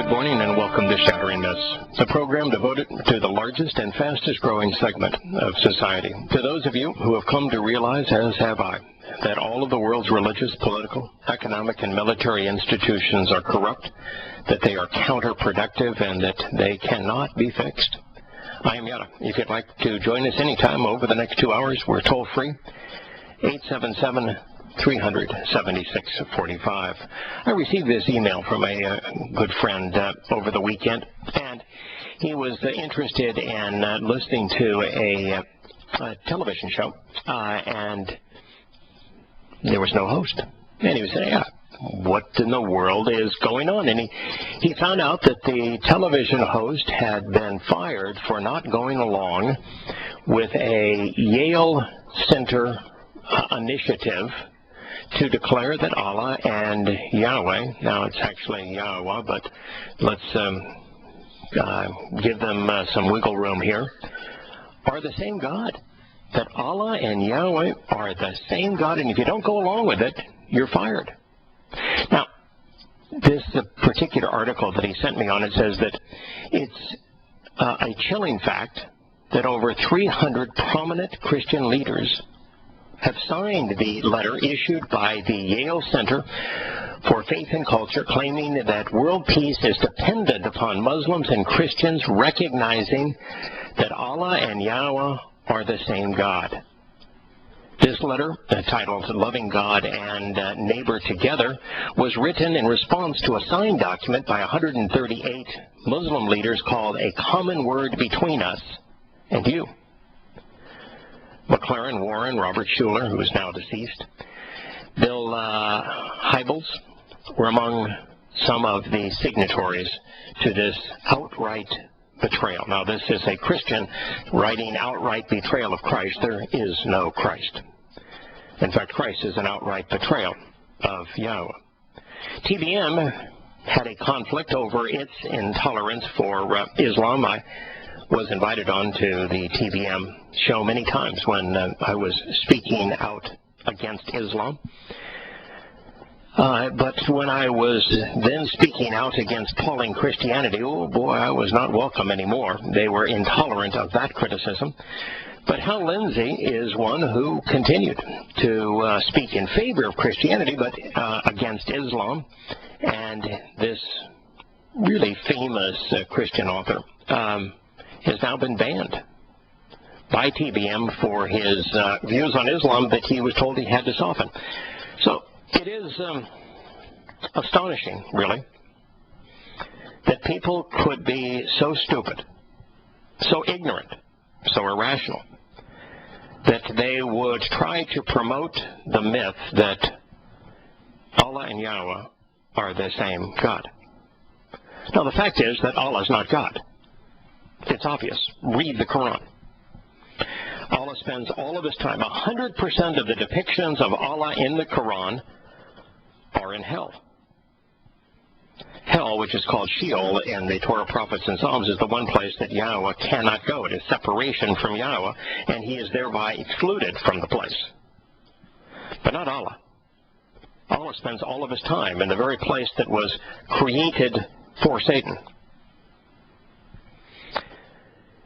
Good morning and welcome to Shattering Myths, a program devoted to the largest and fastest growing segment of society. To those of you who have come to realize, as have I, that all of the world's religious, political, economic, and military institutions are corrupt, that they are counterproductive, and that they cannot be fixed. I am Yahowah. If you'd like to join us anytime over the next 2 hours, we're toll-free, 877-376-45. I received this email from a good friend over the weekend, and he was interested in listening to a television show, and there was no host. And he was saying, what in the world is going on? And he found out that the television host had been fired for not going along with a Yale Center initiative to declare that Allah and Yahweh, now it's actually Yahowah, but let's give them some wiggle room here, are the same God. That Allah and Yahweh are the same God, and if you don't go along with it, you're fired. Now, this particular article that he sent me on, it says that it's a chilling fact that over 300 prominent Christian leaders have signed the letter issued by the Yale Center for Faith and Culture, claiming that world peace is dependent upon Muslims and Christians recognizing that Allah and Yahweh are the same God. This letter, titled Loving God and Neighbor Together, was written in response to a signed document by 138 Muslim leaders called A Common Word Between Us and You. McLaren, Warren, Robert Schuller, who is now deceased, Bill Hybels were among some of the signatories to this outright betrayal. Now, this is a Christian writing outright betrayal of Christ. There is no Christ. In fact, Christ is an outright betrayal of Yahweh. TBM had a conflict over its intolerance for Islam. I was invited on to the TBM show many times when I was speaking out against Islam. But when I was then speaking out against Pauline Christianity, oh boy, I was not welcome anymore. They were intolerant of that criticism. But Hal Lindsey is one who continued to speak in favor of Christianity, but against Islam. And this really famous Christian author has now been banned by TBM for his views on Islam that he was told he had to soften. So it is astonishing, really, that people could be so stupid, so ignorant, so irrational, that they would try to promote the myth that Allah and Yahweh are the same God. Now, the fact is that Allah is not God. It's obvious. Read the Quran. Allah spends all of his time, 100% of the depictions of Allah in the Quran are in hell. Hell, which is called Sheol in the Torah, Prophets, and Psalms, is the one place that Yahweh cannot go. It is separation from Yahweh, and he is thereby excluded from the place. But not Allah. Allah spends all of his time in the very place that was created for Satan.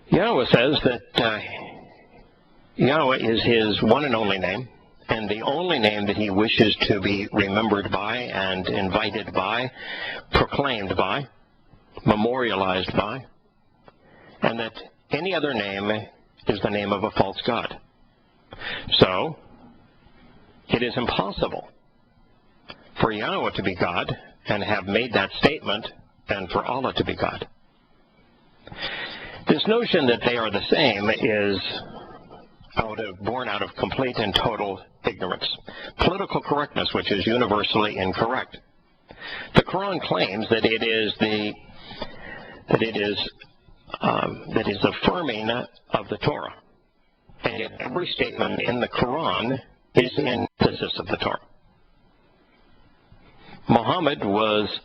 Yahweh says that Yahweh is his one and only name, and the only name that he wishes to be remembered by and invited by, proclaimed by, memorialized by, and that any other name is the name of a false god. So, it is impossible for Yahweh to be God and have made that statement, and for Allah to be God. This notion that they are the same is born out of complete and total ignorance. Political correctness, which is universally incorrect. The Quran claims that it is affirming of the Torah, and yet every statement in the Quran is the antithesis of the Torah. Muhammad was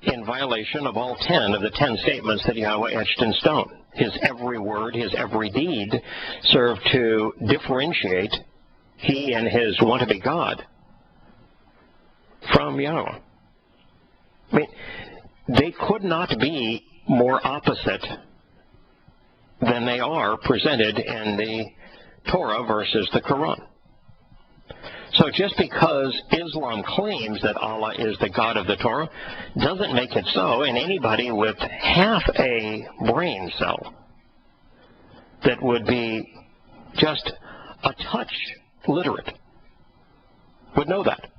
in violation of all 10 of the 10 statements that Yahweh etched in stone. His every word, his every deed served to differentiate he and his want-to-be God from Yahweh. I mean, they could not be more opposite than they are presented in the Torah versus the Quran. So just because Islam claims that Allah is the God of the Torah doesn't make it so, and anybody with half a brain cell that would be just a touch literate would know that.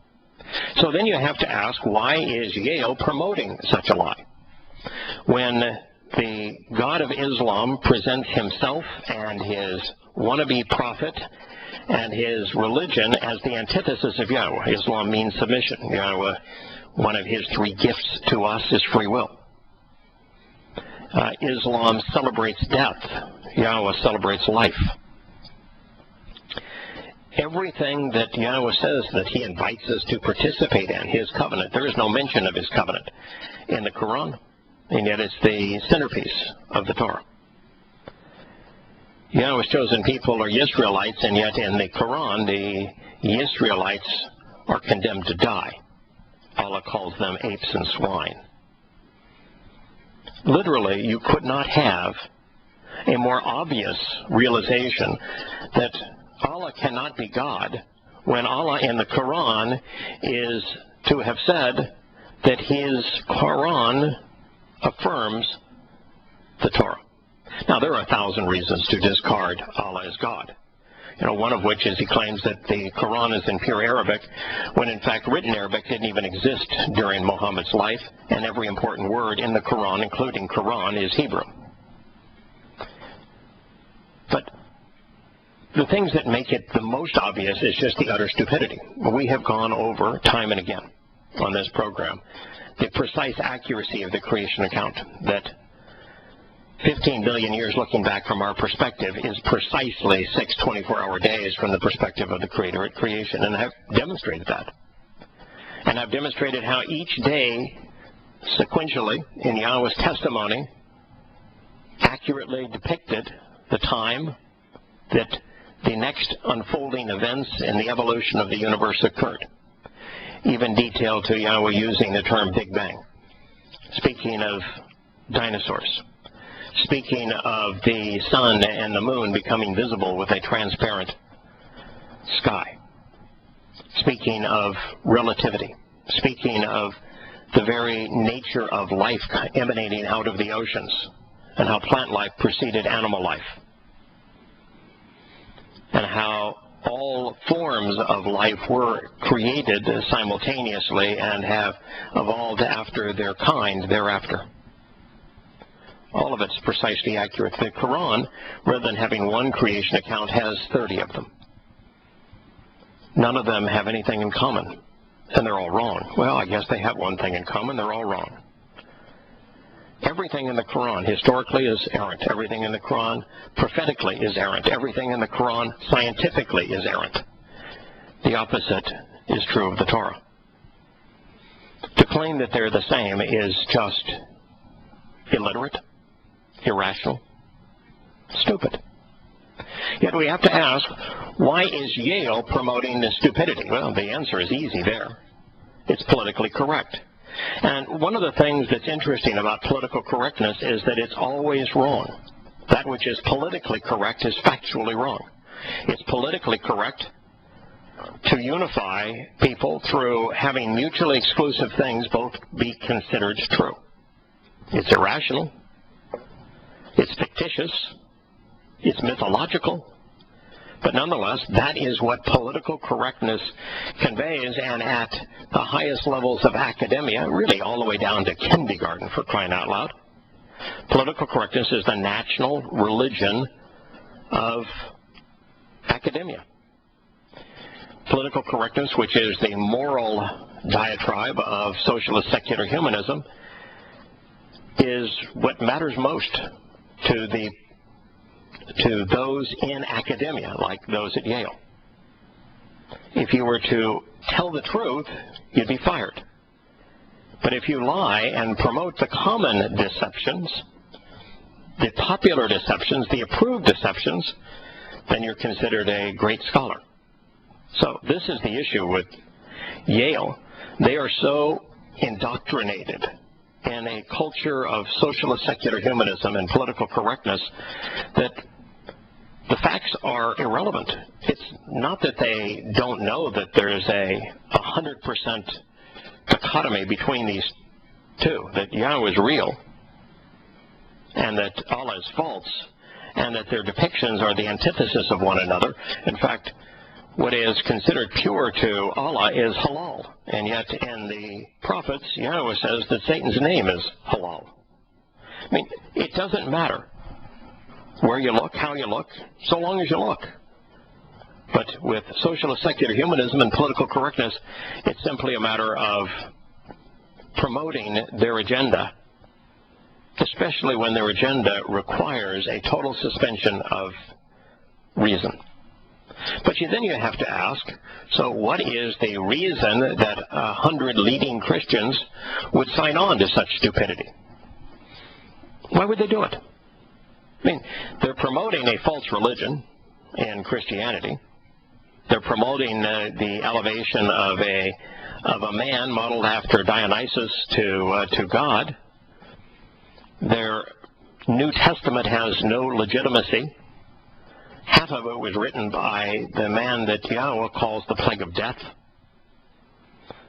So then you have to ask, why is Yale promoting such a lie? When the God of Islam presents himself and his wannabe prophet and his religion as the antithesis of Yahowah. Islam means submission. Yahowah, one of his three gifts to us is free will. Islam celebrates death. Yahowah celebrates life. Everything that Yahowah says that he invites us to participate in, his covenant, there is no mention of his covenant in the Quran, and yet it's the centerpiece of the Torah. Yahowah's chosen people are Israelites, and yet in the Quran, the Israelites are condemned to die. Allah calls them apes and swine. Literally, you could not have a more obvious realization that Allah cannot be God when Allah in the Quran is to have said that his Quran affirms the Torah. Now, there are 1,000 reasons to discard Allah as God. One of which is he claims that the Quran is in pure Arabic, when in fact written Arabic didn't even exist during Muhammad's life, and every important word in the Quran, including Quran, is Hebrew. But the things that make it the most obvious is just the utter stupidity. We have gone over time and again on this program the precise accuracy of the creation account, that 15 billion years looking back from our perspective is precisely 6 24-hour days from the perspective of the Creator at creation. And I've demonstrated that. And I've demonstrated how each day, sequentially, in Yahowah's testimony, accurately depicted the time that the next unfolding events in the evolution of the universe occurred. Even detailed to Yahowah using the term Big Bang. Speaking of dinosaurs. Speaking of the sun and the moon becoming visible with a transparent sky. Speaking of relativity. Speaking of the very nature of life emanating out of the oceans, and how plant life preceded animal life, and how all forms of life were created simultaneously and have evolved after their kind thereafter. All of it's precisely accurate. The Quran, rather than having one creation account, has 30 of them. None of them have anything in common, and they're all wrong. Well, I guess they have one thing in common: they're all wrong. Everything in the Quran historically is errant. Everything in the Quran prophetically is errant. Everything in the Quran scientifically is errant. The opposite is true of the Torah. To claim that they're the same is just illiterate, irrational, stupid. Yet we have to ask, why is Yale promoting this stupidity? Well, the answer is easy there. It's politically correct. And one of the things that's interesting about political correctness is that it's always wrong. That which is politically correct is factually wrong. It's politically correct to unify people through having mutually exclusive things both be considered true. It's irrational. It's fictitious. It's mythological. But nonetheless, that is what political correctness conveys, and at the highest levels of academia, really all the way down to kindergarten, for crying out loud, political correctness is the national religion of academia. Political correctness, which is the moral diatribe of socialist secular humanism, is what matters most to those in academia, like those at Yale. If you were to tell the truth, you'd be fired. But if you lie and promote the common deceptions, the popular deceptions, the approved deceptions, then you're considered a great scholar. So this is the issue with Yale. They are so indoctrinated in a culture of socialist secular humanism and political correctness that the facts are irrelevant. It's not that they don't know that there's a 100% dichotomy between these two, that Yahweh is real and that Allah is false, and that their depictions are the antithesis of one another. In fact, what is considered pure to Allah is halal, and yet in the prophets, Yahweh says that Satan's name is halal. I mean, it doesn't matter where you look, how you look, so long as you look. But with socialist secular humanism and political correctness, it's simply a matter of promoting their agenda, especially when their agenda requires a total suspension of reason. But then you have to ask, so what is the reason that 100 leading Christians would sign on to such stupidity? Why would they do it? I mean, they're promoting a false religion in Christianity. They're promoting the elevation of a man modeled after Dionysus to God. Their New Testament has no legitimacy. Half of it was written by the man that Yahowah calls the plague of death,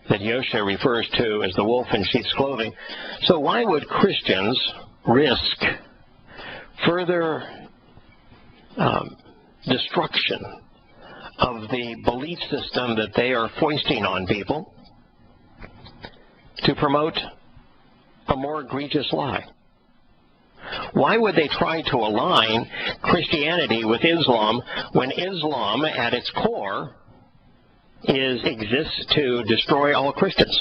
that Yosha refers to as the wolf in sheep's clothing. So why would Christians risk further destruction of the belief system that they are foisting on people to promote a more egregious lie? Why would they try to align Christianity with Islam when Islam at its core exists to destroy all Christians?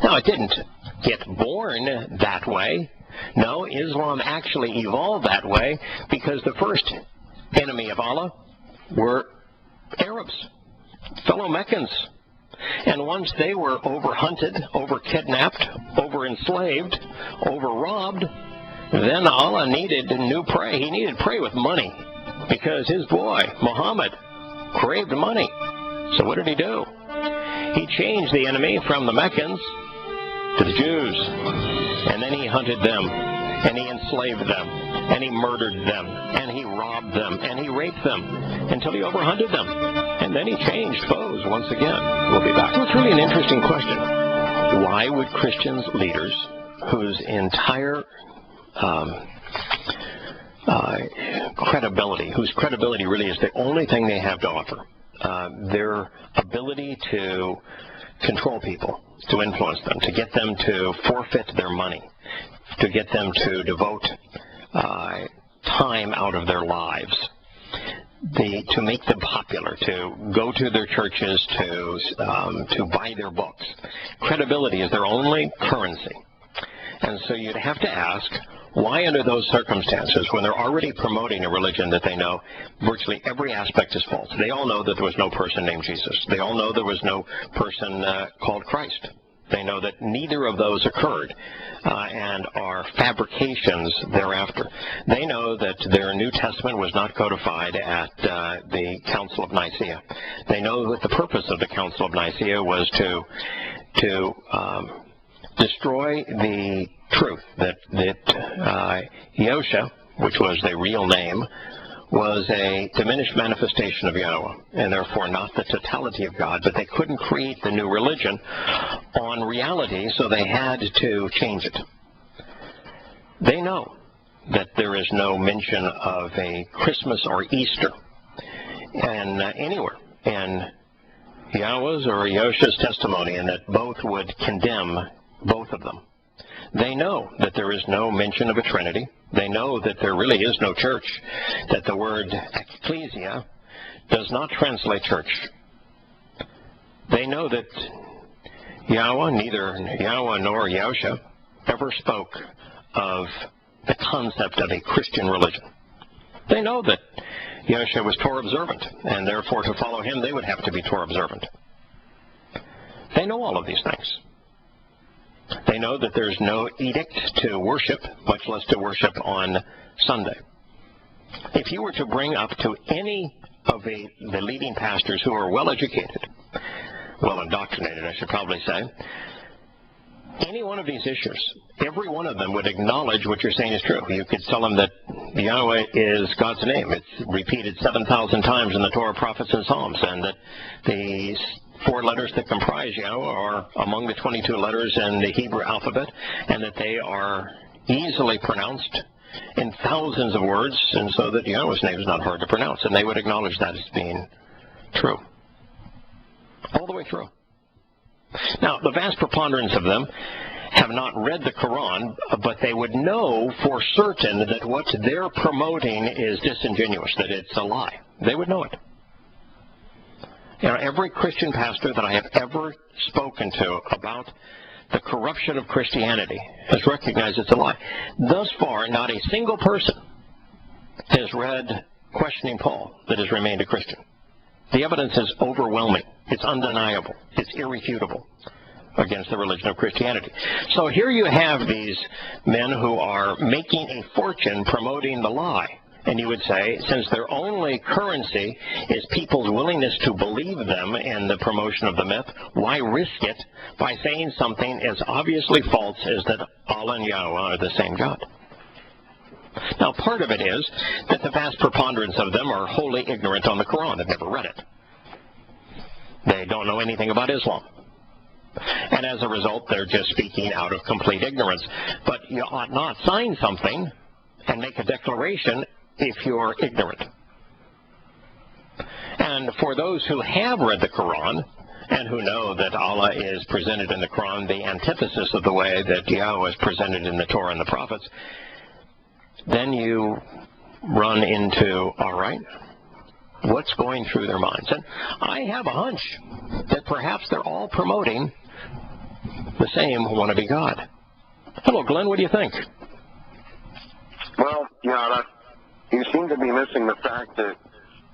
Now, it didn't get born that way. No, Islam actually evolved that way because the first enemy of Allah were Arabs, fellow Meccans. And once they were over-hunted, over-kidnapped, over-enslaved, over-robbed, then Allah needed new prey. He needed prey with money because his boy, Muhammad, craved money. So what did he do? He changed the enemy from the Meccans to the Jews. And then he hunted them, and he enslaved them, and he murdered them, and he robbed them, and he raped them until he overhunted them. And then he changed foes once again. We'll be back. It's really an interesting question. Why would Christians leaders whose entire whose credibility really is the only thing they have to offer, their ability to control people, to influence them, to get them to forfeit their money, to get them to devote time out of their lives, to make them popular, to go to their churches, to buy their books. Credibility is their only currency. And so you'd have to ask, why under those circumstances, when they're already promoting a religion that they know virtually every aspect is false? They all know that there was no person named Jesus. They all know there was no person called Christ. They know that neither of those occurred and are fabrications thereafter. They know that their New Testament was not codified at the Council of Nicaea. They know that the purpose of the Council of Nicaea was to destroy the truth that Yosha, which was their real name, was a diminished manifestation of Yahowah, and therefore not the totality of God. But they couldn't create the new religion on reality, so they had to change it. They know that there is no mention of a Christmas or Easter anywhere in Yahowah's or Yosha's testimony, and that both would condemn both of them. They know that there is no mention of a Trinity. They know that there really is no church, that the word ecclesia does not translate church. They know that Yahowah, neither Yahowah nor Yosha, ever spoke of the concept of a Christian religion. They know that Yosha was Torah observant, and therefore to follow him they would have to be Torah observant. They know all of these things. They know that there's no edict to worship, much less to worship on Sunday. If you were to bring up to any of the leading pastors who are well educated, well indoctrinated, I should probably say, any one of these issues, every one of them would acknowledge what you're saying is true. You could tell them that Yahweh is God's name. It's repeated 7,000 times in the Torah, prophets, and Psalms, and that the 4 letters that comprise Yahweh are among the 22 letters in the Hebrew alphabet, and that they are easily pronounced in thousands of words, and so that Yahweh's name is not hard to pronounce, and they would acknowledge that as being true. All the way through. Now, the vast preponderance of them have not read the Quran, but they would know for certain that what they're promoting is disingenuous, that it's a lie. They would know it. You know, every Christian pastor that I have ever spoken to about the corruption of Christianity has recognized it's a lie. Thus far, not a single person has read Questioning Paul that has remained a Christian. The evidence is overwhelming. It's undeniable. It's irrefutable against the religion of Christianity. So here you have these men who are making a fortune promoting the lie. And you would say, since their only currency is people's willingness to believe them in the promotion of the myth, why risk it by saying something as obviously false as that Allah and Yahweh are the same God? Now, part of it is that the vast preponderance of them are wholly ignorant on the Quran. They've never read it. They don't know anything about Islam. And as a result, they're just speaking out of complete ignorance. But you ought not sign something and make a declaration if you're ignorant. And for those who have read the Quran and who know that Allah is presented in the Quran the antithesis of the way that Yahweh is presented in the Torah and the prophets, then you run into, all right, what's going through their minds? And I have a hunch that perhaps they're all promoting the same wannabe God. Hello, Glenn, what do you think? Well, you seem to be missing the fact that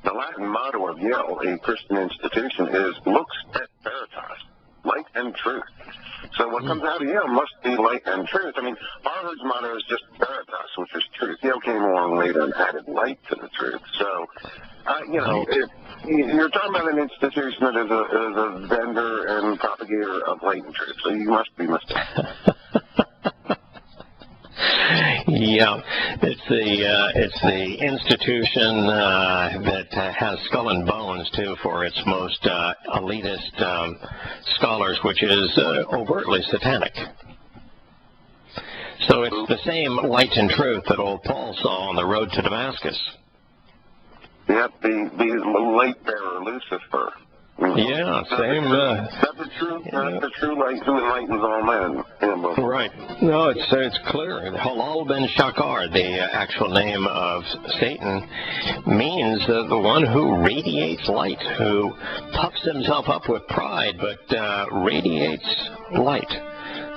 the Latin motto of Yale, a Christian institution, is Lux et Veritas, light and truth. So what comes out of Yale must be light and truth. I mean, Harvard's motto is just Veritas, which is truth. Yale came along later and added light to the truth. So, you're talking about an institution that is a vendor and propagator of light and truth. So you must be mistaken. Yeah, it's the institution that has skull and bones too for its most elitist scholars, which is overtly satanic. So it's the same light and truth that old Paul saw on the road to Damascus. Yep, the light bearer Lucifer. Yeah, same. That's the true light who enlightens all men. Right. No, it's clear. Halal ben Shakar, the actual name of Satan, means the one who radiates light, who puffs himself up with pride, but radiates light.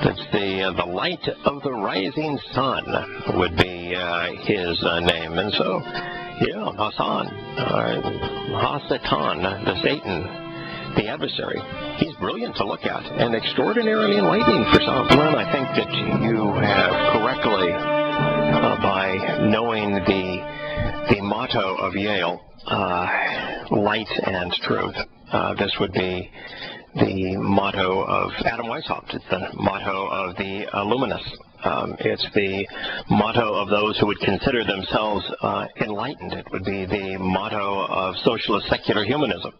That's the light of the rising sun would be his name. And so, yeah, Hasatan, the Satan, the adversary, he's brilliant to look at and extraordinarily enlightening for some. Well, I think that you have correctly, by knowing the motto of Yale, light and truth. This would be the motto of Adam Weishaupt. It's the motto of the Illuminists. It's the motto of those who would consider themselves enlightened. It would be the motto of socialist secular humanism.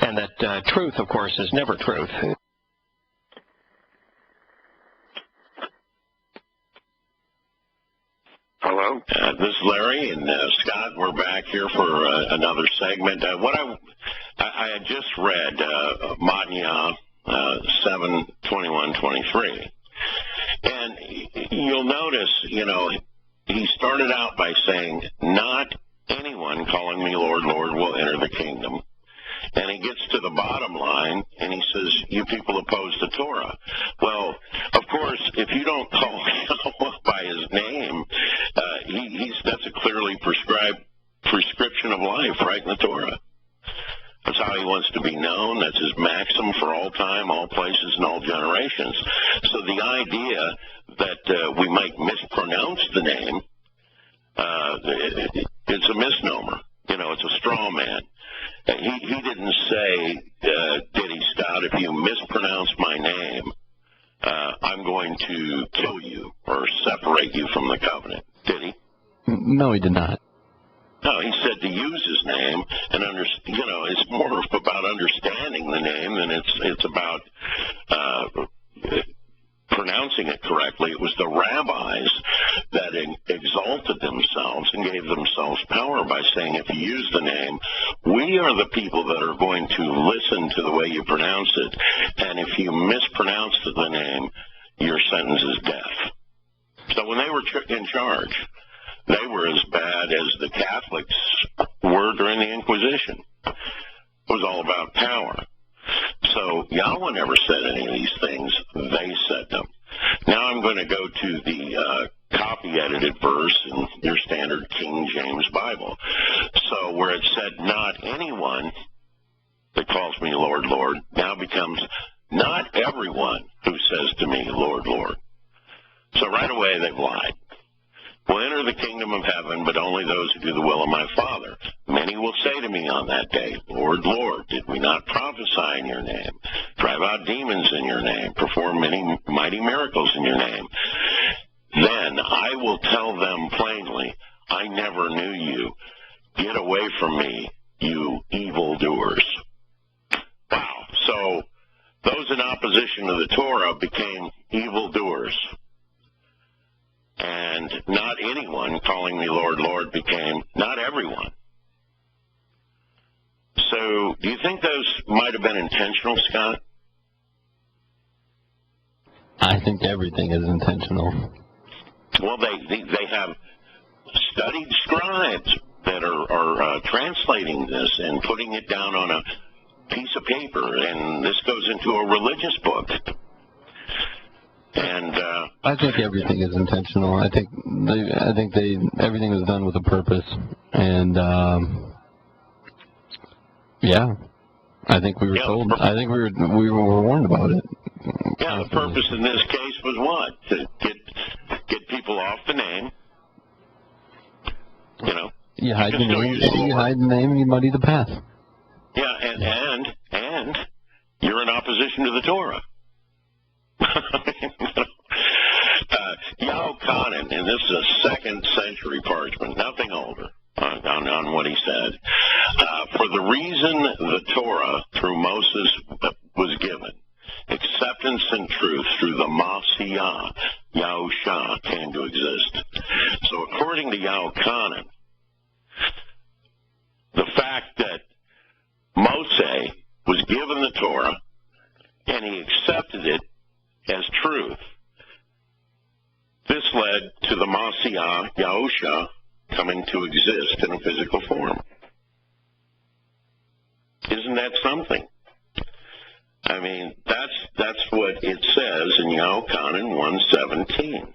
And that truth, of course, is never truth. Hello? This is Larry and Scott. We're back here for another segment. What I had just read, Matnya 7:21-23. And you'll notice, he started out by saying, not anyone calling me Lord, Lord will enter the kingdom. And he gets to the bottom line, and he says, you people oppose the Torah. Well, of course, if you don't call Yahweh by his name, that's a clearly prescribed prescription of life right in the Torah. That's how he wants to be known. That's his maxim for all time, all places, and all generations. So the idea that we might mispronounce the name, it's a misnomer. It's a straw man. He didn't say, did he, Scott, if you mispronounce my name, I'm going to kill you or separate you from the covenant. Did he? No, he did not. No, he said to use his name, and it's more about understanding the name than it's about pronouncing it correctly. It was the rabbis that exalted themselves and gave themselves power by saying, if you use the name, we are the people that are going to listen to the way you pronounce it, and if you mispronounce the name, your sentence is death. So when they were in charge, they were as bad as the Catholics were during the Inquisition. It was all about power. So Yahowah never said any of these things. They said them. Now I'm going to go to the copy-edited verse in your standard King James Bible. So where it said, not anyone that calls me Lord, Lord, now becomes not everyone who says to me, Lord, Lord. So right away they've lied. Will enter the kingdom of heaven, but only those who do the will of my Father. Many will say to me on that day, Lord, Lord, did we not prophesy in your name, drive out demons in your name, perform many mighty miracles in your name? Then I will tell them plainly, I never knew you. Get away from me, you evildoers. Wow. So those in opposition to the Torah became evildoers. And not anyone calling me Lord, Lord became not everyone. So do you think those might have been intentional, Scott? I think everything is intentional. Well, they have studied scribes that are translating this and putting it down on a piece of paper, and this goes into a religious book. And I think everything is intentional. I think everything was done with a purpose, and yeah, I think we were told. I think we were warned about it. Yeah, the purpose in this case was what? To get people off the name. You know. You hide the name. You hide the name, and you muddy the path. Yeah, and you're in opposition to the Torah. Yahowah, and this is a 2nd century parchment, nothing older, on what he said. For the reason the Torah through Moses was given, acceptance and truth through the Messiah, Yahusha, came to exist. So according to Yahowah, the fact that Moses was given the Torah and he accepted it as truth, this led to the Messiah, Yahusha, coming to exist in a physical form. Isn't that something? I mean, that's what it says in Yahowah 1:17.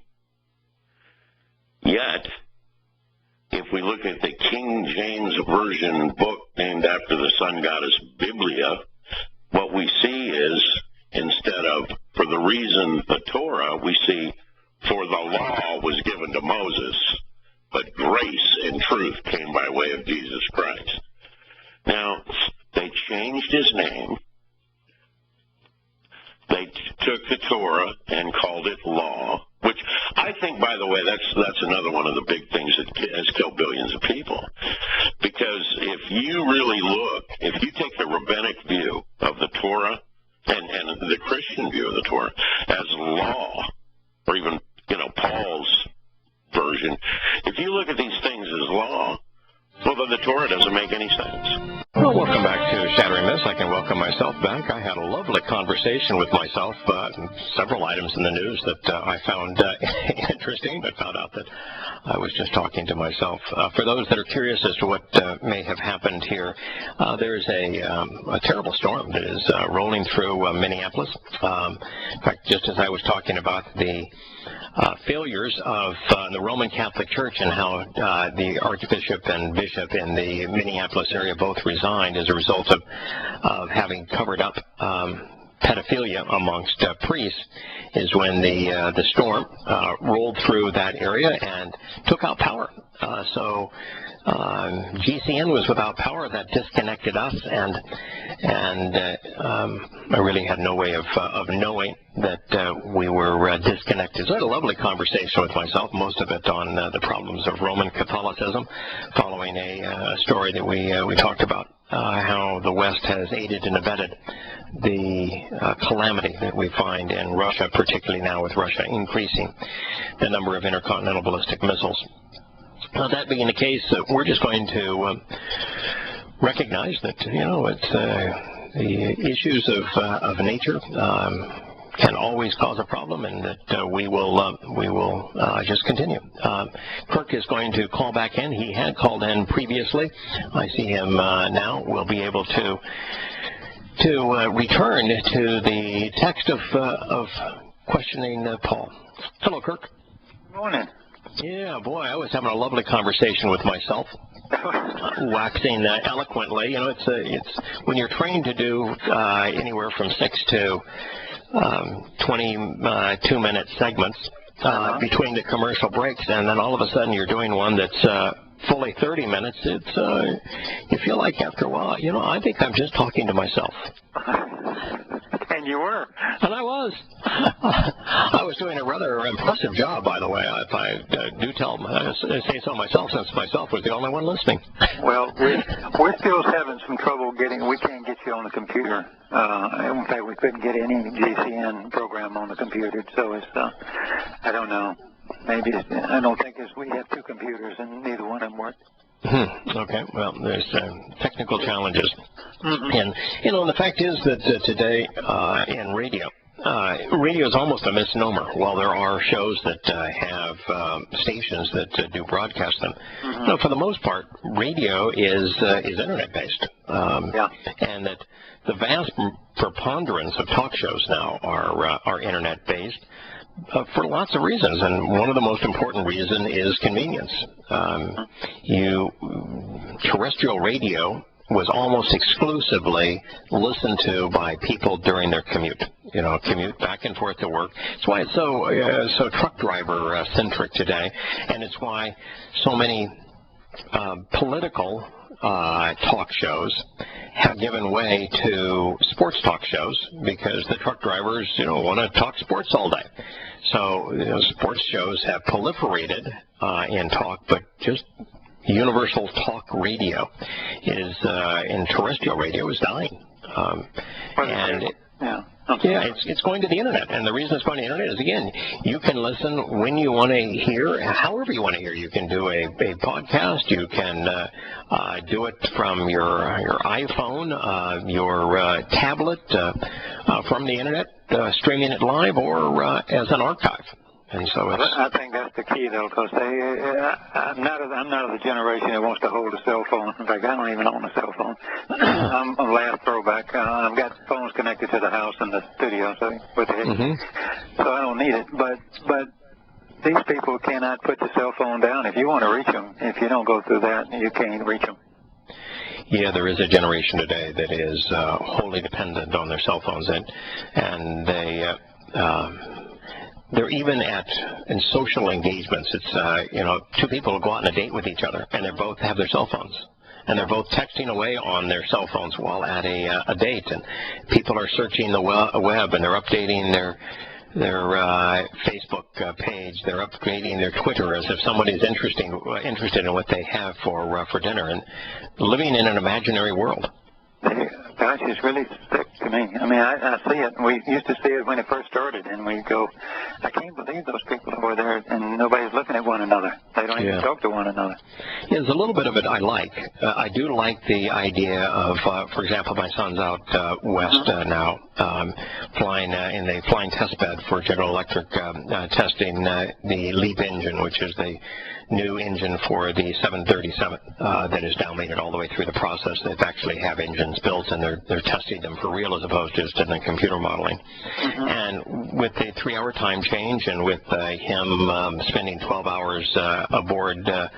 Yet, if we look at the King James Version book named after the sun goddess Biblia, what we see is, instead of for the reason the Torah, we see for the law was given to Moses, but grace and truth came by way of Jesus Christ. Now, they changed his name. They took the Torah and called it law, which I think, by the way, that's another one of the big things that has killed billions of people. Because if you really look, if you take the rabbinic view of the Torah and the Christian view of the Torah as law, or even, Paul's version, if you look at these things as law, well, then the Torah doesn't make any sense. Well, welcome back to Shattering Myths. I can welcome myself back. I had a lovely conversation with myself, several items in the news that I found interesting. I found out that I was just talking to myself. For those that are curious as to what may have happened here, there is a terrible storm that is rolling through Minneapolis. In fact, just as I was talking about the failures of the Roman Catholic Church and how the Archbishop and Bishop in the Minneapolis area both resigned as a result of having covered up pedophilia amongst priests, is when the storm rolled through that area and took out power So GCN was without power. That disconnected us, and I really had no way of knowing that we were disconnected. So I had a lovely conversation with myself, most of it on the problems of Roman Catholicism, following a story that we talked about, how the West has aided and abetted the calamity that we find in Russia, particularly now with Russia increasing the number of intercontinental ballistic missiles. That being the case, we're just going to recognize that, it's the issues of nature can always cause a problem, and that we will just continue. Kirk is going to call back in. He had called in previously. I see him now. We'll be able to return to the text of questioning Paul. Hello, Kirk. Good morning. Yeah, boy, I was having a lovely conversation with myself, waxing eloquently. It's when you're trained to do anywhere from 6 to 22-minute segments between the commercial breaks, and then all of a sudden you're doing one that's fully 30 minutes. It's you feel like after a while, I think I'm just talking to myself. And you were. And I was. I was doing a rather impressive job, by the way, if I do say so myself, since myself was the only one listening. Well, we're still having some trouble we can't get you on the computer. In fact, we couldn't get any GCN program on the computer, so it's, I don't know. Maybe I don't think we have two computers and neither one of them work. Okay, well, there's technical challenges. And, the fact is that today in radio is almost a misnomer. While there are shows that have stations that do broadcast them, for the most part, radio is Internet-based. And that the vast preponderance of talk shows now are Internet-based. For lots of reasons, and one of the most important reasons is convenience. Terrestrial radio was almost exclusively listened to by people during their commute back and forth to work. It's why it's so truck driver centric today, and it's why so many political talk shows have given way to sports talk shows, because the truck drivers, want to talk sports all day. So sports shows have proliferated in talk, but just universal talk radio is in terrestrial radio is dying. It's going to the internet, and the reason it's going to the internet is, again, you can listen when you want to hear, however you want to hear. You can do a podcast. You can do it from your iPhone, your tablet, from the internet, streaming it live, or as an archive. And so I think that's the key, though, because I'm not of the generation that wants to hold a cell phone. In fact, I don't even own a cell phone. I'm a last throwback. I've got phones connected to the house and the studio, so I don't need it. But these people cannot put the cell phone down. If you want to reach them, if you don't go through that, you can't reach them. Yeah, there is a generation today that is wholly dependent on their cell phones, and they're even in social engagements. It's two people go out on a date with each other, and they both have their cell phones, and they're both texting away on their cell phones while at a date. And people are searching the web, and they're updating their Facebook page. They're upgrading their Twitter as if somebody's interested in what they have for dinner, and living in an imaginary world. Gosh, it's really sick to me. I mean, I see it. We used to see it when it first started, and we go, I can't believe those people over there, and nobody's looking at one another. They don't even talk to one another. Yeah, there's a little bit of it I like. I do like the idea of, for example, my son's out west now, flying in the flying test bed for General Electric, testing the LEAP engine, which is the new engine for the 737 that is now made it all the way through the process. They actually have engines built, and they're testing them for real as opposed to just in the computer modeling. And with the 3-hour time change, and with him spending 12 hours aboard the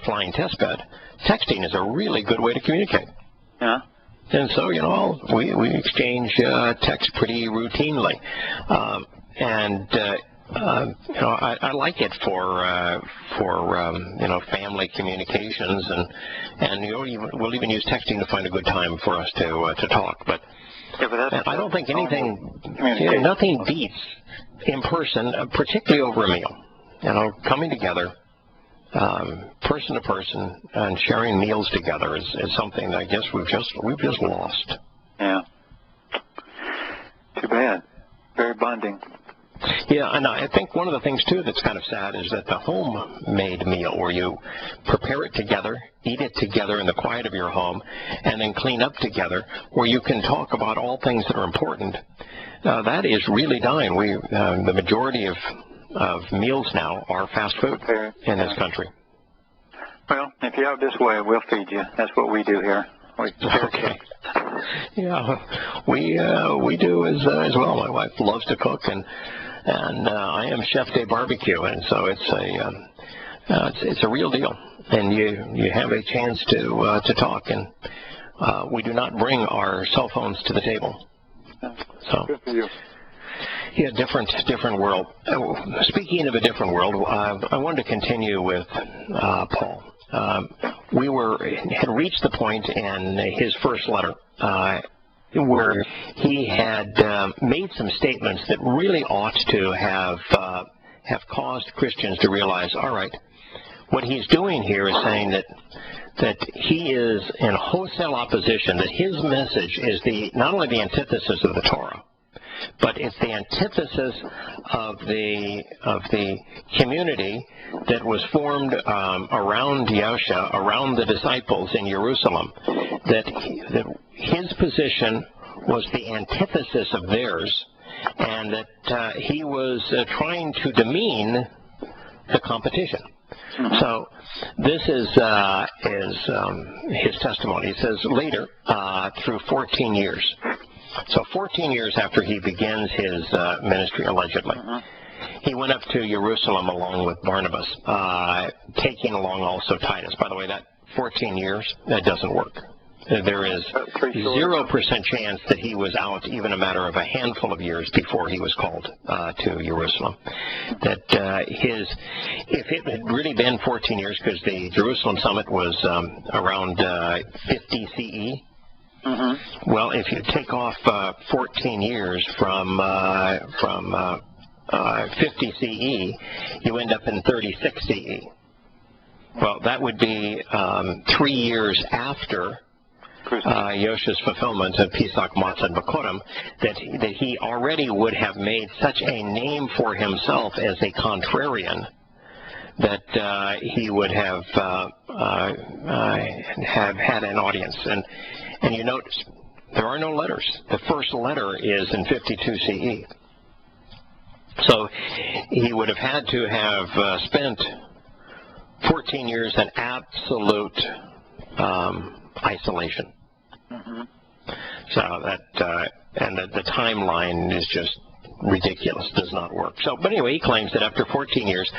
flying test bed, texting is a really good way to communicate. Yeah. And so, we exchange text pretty routinely. And I like it for family communications, and we'll even use texting to find a good time for us to talk. But I don't think nothing beats in person, particularly over a meal. Coming together, person to person, and sharing meals together is something that I guess we've just lost. Yeah. Too bad. Very bonding. Yeah, and I think one of the things, too, that's kind of sad is that the homemade meal where you prepare it together, eat it together in the quiet of your home, and then clean up together, where you can talk about all things that are important, that is really dying. The majority of meals now are fast food in this country. Well, if you're out this way, we'll feed you. That's what we do here. Okay. Yeah, we do as well. My wife loves to cook, and I am chef de barbecue, and so it's a real deal. And you have a chance to talk, and we do not bring our cell phones to the table. So. Good for you. Yeah, different world. Speaking of a different world, I wanted to continue with Paul. We had reached the point in his first letter where he had made some statements that really ought to have caused Christians to realize, all right, what he's doing here is saying that he is in wholesale opposition, that his message is not only the antithesis of the Torah, but it's the antithesis of the community that was formed around Yahusha, around the disciples in Jerusalem, that his position was the antithesis of theirs, and that he was trying to demean the competition. So this is his testimony. He says later, through 14 years. So 14 years after he begins his ministry, allegedly, he went up to Jerusalem along with Barnabas, taking along also Titus. By the way, that 14 years, that doesn't work. There is 0% chance that he was out even a matter of a handful of years before he was called to Jerusalem. That if it had really been 14 years, because the Jerusalem summit was around 50 CE, well, if you take off 14 years from 50 CE, you end up in 36 CE. Well, that would be 3 years after Yosha's fulfillment of Pesach, Matzah, and Bekurim, that he already would have made such a name for himself as a contrarian that he would have had an audience. And you notice, there are no letters. The first letter is in 52 CE. So he would have had to have spent 14 years in absolute isolation. So that, and the timeline is just ridiculous, does not work. So, but anyway, he claims that after 14 years,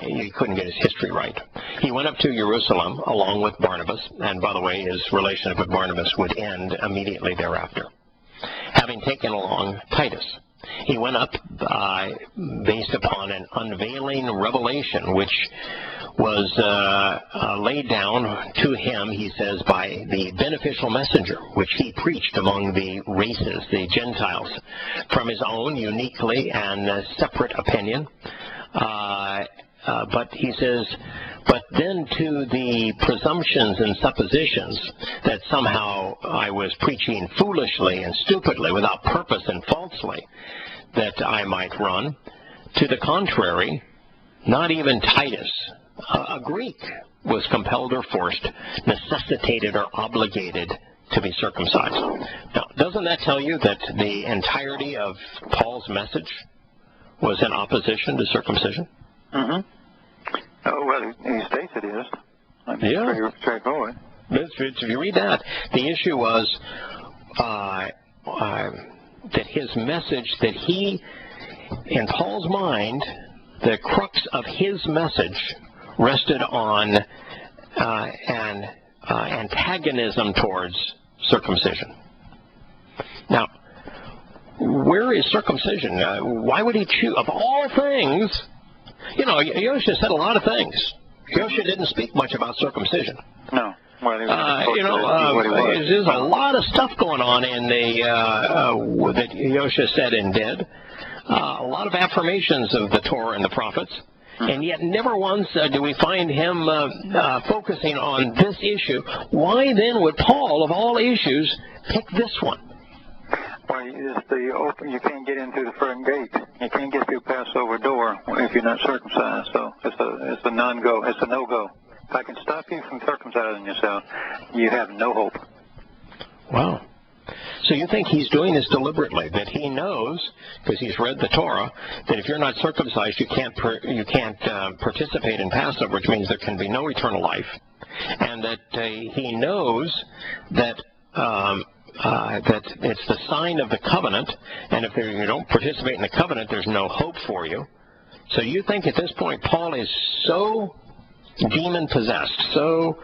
he couldn't get his history right. He went up to Jerusalem along with Barnabas, and by the way, his relationship with Barnabas would end immediately thereafter, having taken along Titus. He went up based upon an unveiling revelation, which was laid down to him, he says, by the beneficial messenger, which he preached among the races, the Gentiles, from his own uniquely and separate opinion. But he says, but then to the presumptions and suppositions that somehow I was preaching foolishly and stupidly, without purpose and falsely, that I might run. To the contrary, not even Titus, a Greek, was compelled or forced, necessitated or obligated to be circumcised. Now, doesn't that tell you that the entirety of Paul's message was in opposition to circumcision? Oh, well, he states it is. Yeah. Pretty straightforward. If you read that, the issue was that his message, that he, in Paul's mind, the crux of his message rested on an antagonism towards circumcision. Now, where is circumcision? Why would he choose, of all things? You know, Yahowah said a lot of things. Yahowah didn't speak much about circumcision. No. Well, there's a lot of stuff going on in the that Yahowah said and did. A lot of affirmations of the Torah and the prophets, and yet never once do we find him focusing on this issue. Why then would Paul, of all issues, pick this one? Well, it's the open. You can't get into the front gate. You can't get through Passover door if you're not circumcised. So it's a non-go. It's a no-go. If I can stop you from circumcising yourself, you have no hope. Wow. So you think he's doing this deliberately? That he knows, because he's read the Torah, that if you're not circumcised, you can't participate in Passover, which means there can be no eternal life, and that he knows that. That it's the sign of the covenant, and if you don't participate in the covenant, there's no hope for you. So you think at this point Paul is so demon-possessed, so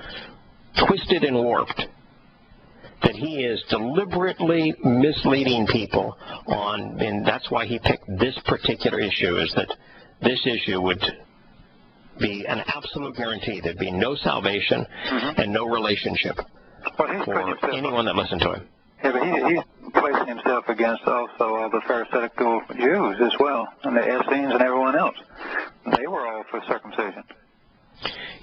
twisted and warped, that he is deliberately misleading people on, and that's why he picked this particular issue, is that this issue would be an absolute guarantee. There'd be no salvation and no relationship for anyone that listened to him. Yeah, but he's placing himself against also all the Pharisaical Jews as well, and the Essenes and everyone else. They were all for circumcision.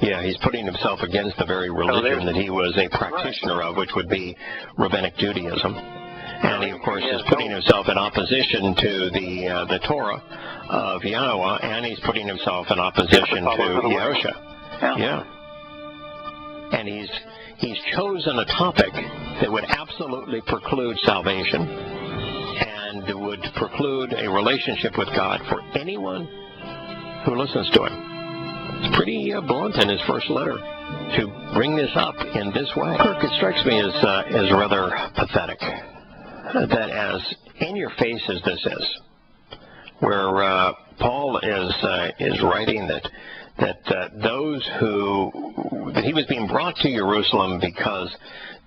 Yeah, he's putting himself against the very religion that he was a practitioner of, which would be Rabbinic Judaism. And he, of course, is putting himself in opposition to the Torah of Yahowah, and he's putting himself in opposition to Yahowah. Yeah. And he's chosen a topic that would absolutely preclude salvation and would preclude a relationship with God for anyone who listens to him. It's pretty blunt in his first letter to bring this up in this way. It strikes me as rather pathetic that as in your face as this is, where Paul is writing that that he was being brought to Jerusalem because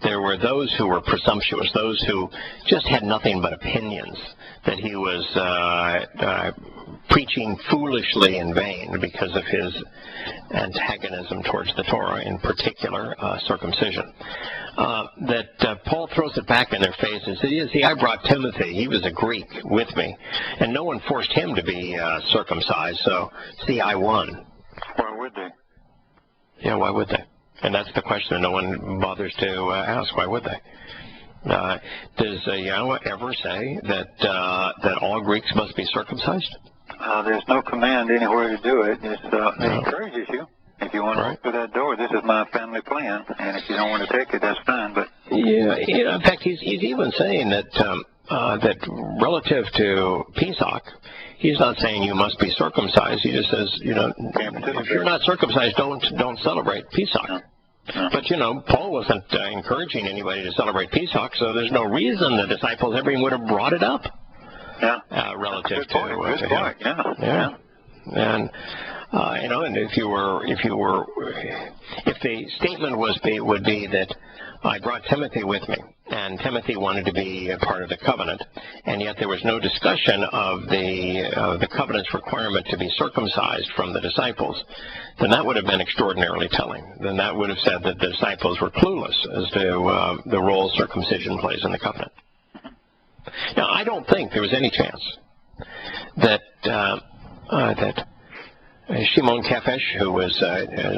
there were those who were presumptuous, those who just had nothing but opinions, that he was preaching foolishly in vain because of his antagonism towards the Torah, in particular circumcision. That Paul throws it back in their face and says, see, I brought Timothy. He was a Greek with me, and no one forced him to be circumcised, so see, I won. Why would they? Yeah, why would they? And that's the question no one bothers to ask. Why would they? Does Yahowah ever say that all Greeks must be circumcised? There's no command anywhere to do it. It encourages you. If you want to walk through that door, this is my family plan. And if you don't want to take it, that's fine. But yeah, in fact, he's even saying that that relative to Pesach, he's not saying you must be circumcised. He just says, if you're not circumcised, don't celebrate Pesach. No. But, Paul wasn't encouraging anybody to celebrate Pesach, so there's no reason the disciples ever even would have brought it up. Yeah. Relative to him. Yeah. And and if the statement would be that I brought Timothy with me, and Timothy wanted to be a part of the covenant, and yet there was no discussion of the covenant's requirement to be circumcised from the disciples, then that would have been extraordinarily telling. Then that would have said that the disciples were clueless as to the role circumcision plays in the covenant. Now, I don't think there was any chance that Shimon Kefesh, who was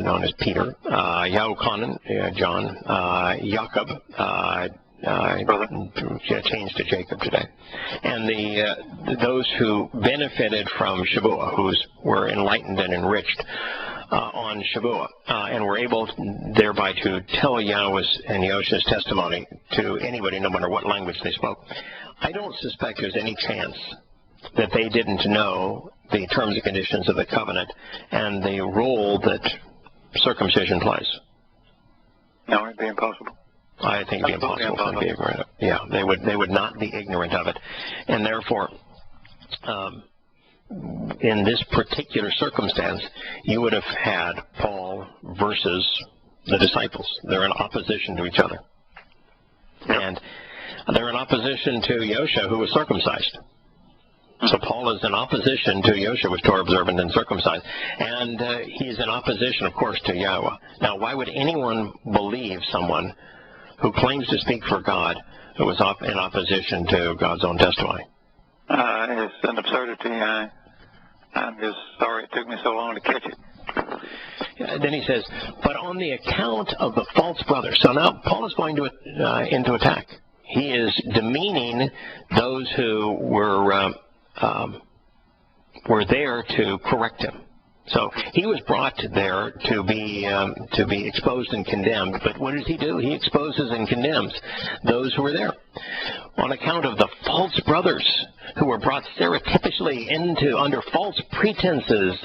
known as Peter, Yahuchanan, John, Jacob, changed to Jacob today, and those who benefited from Shavuot, who were enlightened and enriched on Shavuot, and were able thereby to tell Yahowah's and Yahowah's testimony to anybody, no matter what language they spoke. I don't suspect there's any chance that they didn't know the terms and conditions of the covenant and the role that circumcision plays. No, it'd be impossible. I think it'd be impossible for them to be ignorant of it. Yeah, they would not be ignorant of it. And therefore, in this particular circumstance, you would have had Paul versus the disciples. They're in opposition to each other. And They're in opposition to Yosha, who was circumcised. So Paul is in opposition to Yosha, who was Torah observant and circumcised. And he's in opposition, of course, to Yahowah. Now, why would anyone believe someone who claims to speak for God who was in opposition to God's own testimony? It's an absurdity. I'm just sorry it took me so long to catch it. Then he says, but on the account of the false brothers. So now Paul is going into attack. He is demeaning those who were there to correct him. So he was brought there to be exposed and condemned. But what does he do? He exposes and condemns those who were there. On account of the false brothers who were brought surreptitiously under false pretenses,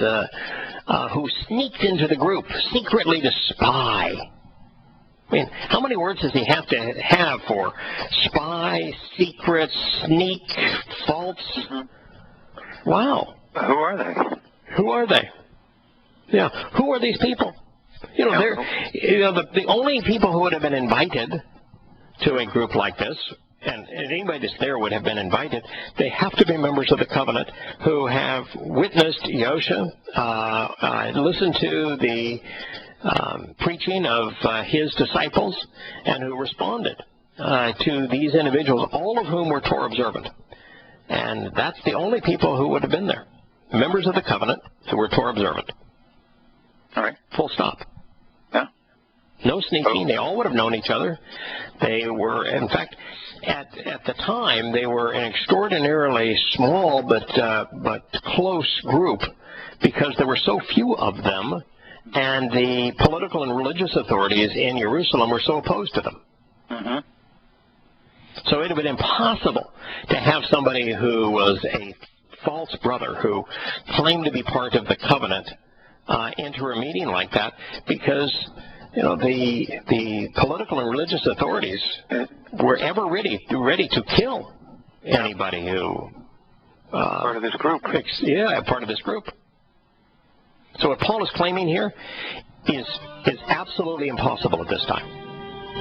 who sneaked into the group secretly to spy. I mean, how many words does he have to have for spy, secret, sneak, false? Wow. Who are they? Who are they? Yeah. Who are these people? The only people who would have been invited to a group like this, and anybody that's there would have been invited, they have to be members of the covenant who have witnessed Yosha, listened to the preaching of his disciples, and who responded to these individuals, all of whom were Torah observant. And that's the only people who would have been there. Members of the covenant who were Torah observant. All right. Full stop. Yeah. No sneaking. They all would have known each other. They were, in fact, at the time, they were an extraordinarily small but close group because there were so few of them, and the political and religious authorities in Jerusalem were so opposed to them. Mm-hmm. So it would have been impossible to have somebody who was a false brother who claimed to be part of the covenant enter a meeting like that, because the political and religious authorities were ever ready to kill anybody who part of this group. Part of this group. So what Paul is claiming here is absolutely impossible at this time.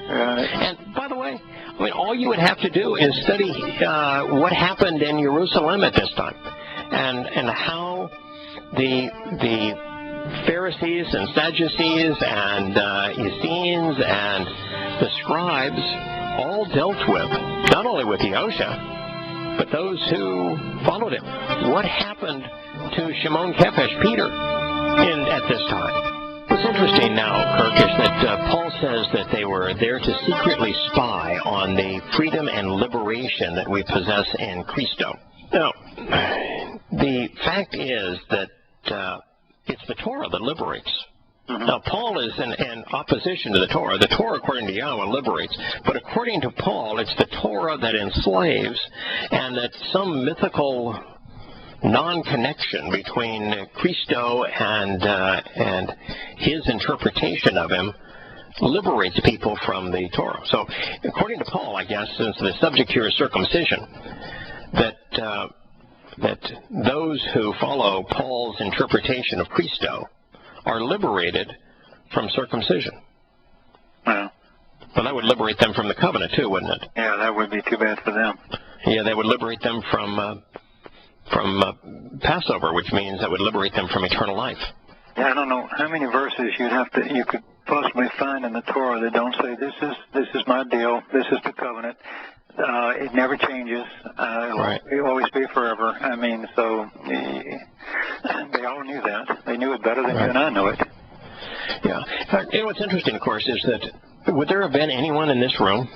And by the way, I mean, all you would have to do is study what happened in Jerusalem at this time, and how the Pharisees and Sadducees and Essenes and the scribes all dealt with, not only with Yosha, but those who followed him. What happened to Shimon Kepesh, Peter, at this time? What's interesting now, Kirk, is that Paul says that they were there to secretly spy on the freedom and liberation that we possess in Christo. Now, the fact is that it's the Torah that liberates. Mm-hmm. Now, Paul is in opposition to the Torah. The Torah, according to Yahowah, liberates. But according to Paul, it's the Torah that enslaves, and that some mythical non-connection between Christo and his interpretation of him liberates people from the Torah. So, according to Paul, I guess, since the subject here is circumcision, that those who follow Paul's interpretation of Christo are liberated from circumcision. Well, that would liberate them from the covenant too, wouldn't it? Yeah, that would be too bad for them. Yeah, that would liberate them from Passover, which means that would liberate them from eternal life. Yeah, I don't know how many verses you could possibly find in the Torah that don't say this is my deal, this is the covenant. It never changes. It will always be forever. I mean, so they all knew that. They knew it better than you and I know it. Yeah. What's interesting, of course, is that would there have been anyone in this room,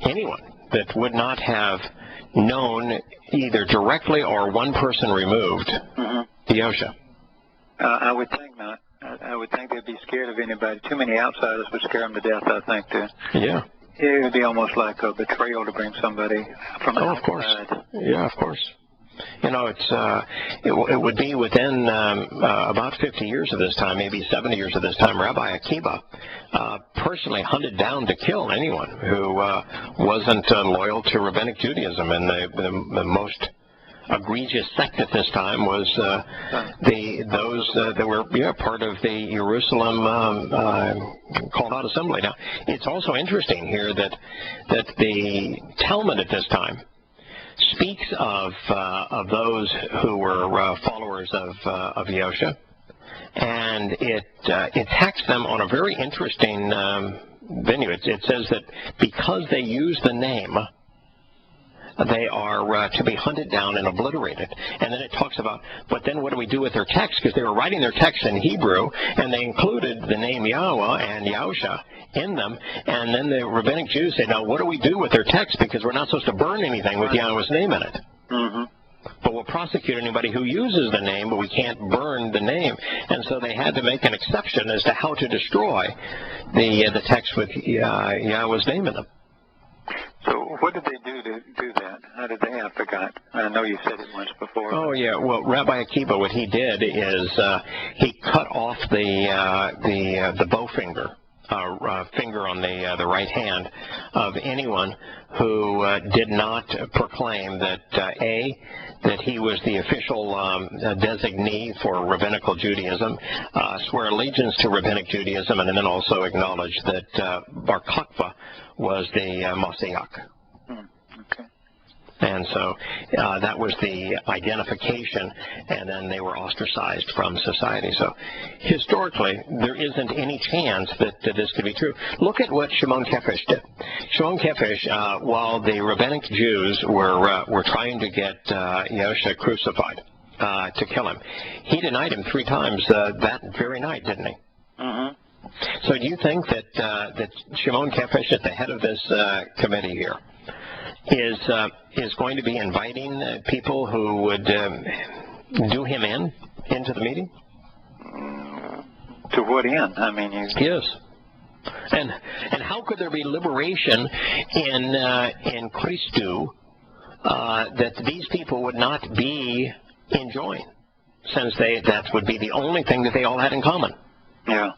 anyone, that would not have known either directly or one person removed the Yosha? I would think not. I would think they'd be scared of anybody. Too many outsiders would scare them to death, I think, too. Yeah. It would be almost like a betrayal to bring somebody from outside. Of course. Yeah, of course. It would be within about 50 years of this time, maybe 70 years of this time, Rabbi Akiba personally hunted down to kill anyone who wasn't loyal to Rabbinic Judaism in the most egregious sect at this time was those that were part of the Jerusalem called out assembly. Now, it's also interesting here that the Talmud at this time speaks of those who were followers of Yahusha, and it attacks them on a very interesting venue. It says that because they use the name, they are to be hunted down and obliterated. And then it talks about, but then what do we do with their text? Because they were writing their text in Hebrew, and they included the name Yahowah and Yahusha in them. And then the rabbinic Jews said, now what do we do with their text? Because we're not supposed to burn anything with Yahowah's name in it. Mm-hmm. But we'll prosecute anybody who uses the name, but we can't burn the name. And so they had to make an exception as to how to destroy the text with Yahowah's name in them. So what did they do to do that? How did they? I forgot. I know you said it once before. Oh yeah. Well, Rabbi Akiva, what he did is he cut off the bow finger, finger on the right hand of anyone who did not proclaim that that he was the official designee for rabbinical Judaism, swear allegiance to rabbinic Judaism, and then also acknowledge that Bar Kokhba was the Messiah. Okay. And so that was the identification, and then they were ostracized from society. So historically, there isn't any chance that this could be true. Look at what Shimon Kefish did. Shimon Kefish, while the rabbinic Jews were trying to get Yahusha crucified to kill him, he denied him 3 times that very night, didn't he? Mm-hmm. So do you think that Shimon Kefish, at the head of this committee here, is going to be inviting people who would do him into the meeting? To what end? I mean, yes. And how could there be liberation in Christu that these people would not be enjoying, since that would be the only thing that they all had in common? Yeah.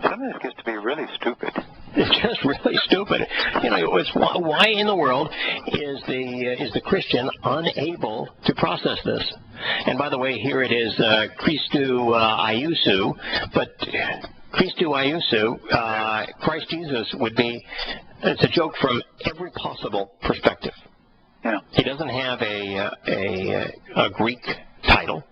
Some of this gets to be really stupid. It's just really stupid. You know, it's why in the world is the Christian unable to process this? And by the way, here it is, Christu Iusu, but Christu Iusu, Christ Jesus would be. It's a joke from every possible perspective. Yeah. He doesn't have a Greek title.